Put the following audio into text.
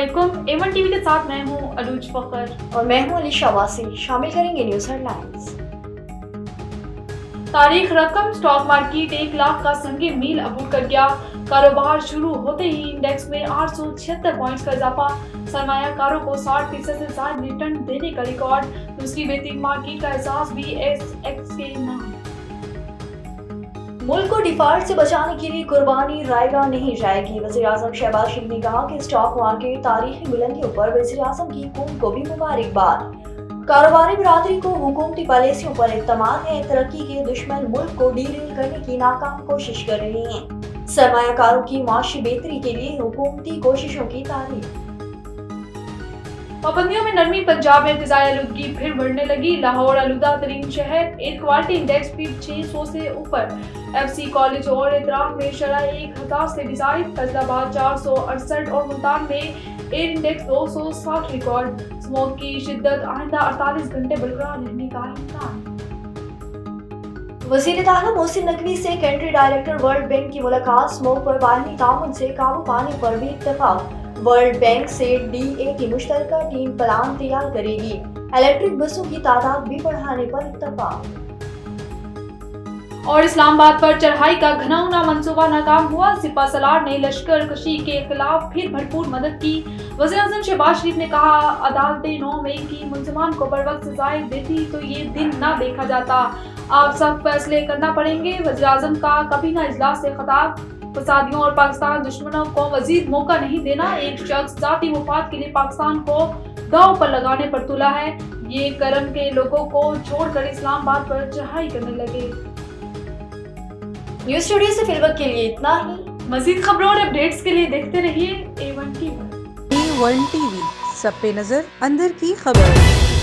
अस्सलामुअलैकुम। Avon TV के साथ मैं हूं अरूज फखर और मैं हूं अलीशा वासी। शामिल करेंगे न्यूज हेडलाइंस। तारीख रकम स्टॉक मार्केट 1 लाख का संगे मील अबूर कर गया। कारोबार शुरू होते ही इंडेक्स में 876 पॉइंट्स का इजाफा। सरमायाकारों को 60% से ज्यादा रिटर्न देने का रिकॉर्ड। दूसरी बेहतरीन मार्केट का एहसास भी एसएक्स के नाम। मुल्क को डिफॉल्ट से बचाने के लिए कुर्बानी रायगा नहीं जाएगी। वज़ीर-ए-आज़म शहबाज शरीफ ने कहा कि स्टॉक मार्केट तारीखी बुलंदियों पर वज़ीर-ए-आज़म की हुकूमत को भी मुबारकबाद। कारोबारी बिरादरी को हुकूमती पॉलिसियों पर इत्मीनान है। तरक्की के दुश्मन मुल्क को डीरेल करने की नाकाम कोशिश कर रहे हैं। सरमायाकारों की माशी बेहतरी के लिए हुकूमती कोशिशों की तारीफ। पाबंदियों में नरमी। पंजाब में फिजाई आलूदगी फिर बढ़ने लगी। लाहौर आलूदा तरीन शहर। एयर क्वालिटी इंडेक्स भी 600 से ऊपर। एफसी कॉलेज और एहतराम में शरह 1000 से भी जायद। फैसलाबाद 468 और मुल्तान में एयर इंडेक्स 260 रिकॉर्ड। स्मोक की शिद्दत आइंदा 48 घंटे बरकरार रहने का इम्कान। वज़ीर ताला मोहसिन नकवी से कंट्री डायरेक्टर वर्ल्ड बैंक की मुलाकात। स्मोक पर बाहमी ताउन से काबू पाने पर भी इत्तेफाक। वर्ल्ड बैंक से डीए की मुश्तरका टीम प्लान तैयार करेगी। इलेक्ट्रिक बसों की तादाद भी बढ़ाने पर इत्तेफाक। और इस्लामाबाद पर चढ़ाई का घनौना मंसूबा नाकाम हुआ। सिपा सलार ने लश्कर कशी के खिलाफ फिर भरपूर मदद की। वज़ीर-ए-आज़म शहबाज शरीफ ने कहा, अदालतें 9 मई की मुलजमान को बरवक्त सजाएं देती तो ये दिन ना देखा जाता। आप सब फैसले करना पड़ेंगे। वज़ीर-ए-आज़म का कबीना इजलास से खिताब। फसादियों और पाकिस्तान दुश्मनों को मजीद मौका नहीं देना। एक शख्स जाती मुफाद के लिए पाकिस्तान को दांव पर लगाने पर तुला है। ये करम के लोगों को छोड़कर इस्लामाबाद पर चढ़ाई करने लगे। न्यूज स्टूडियो से फिलवक्त के लिए इतना ही। मजीद खबरों और अपडेट्स के लिए देखते रहिए A1 टीवी। A1 टीवी, सब पे नजर, अंदर की खबर।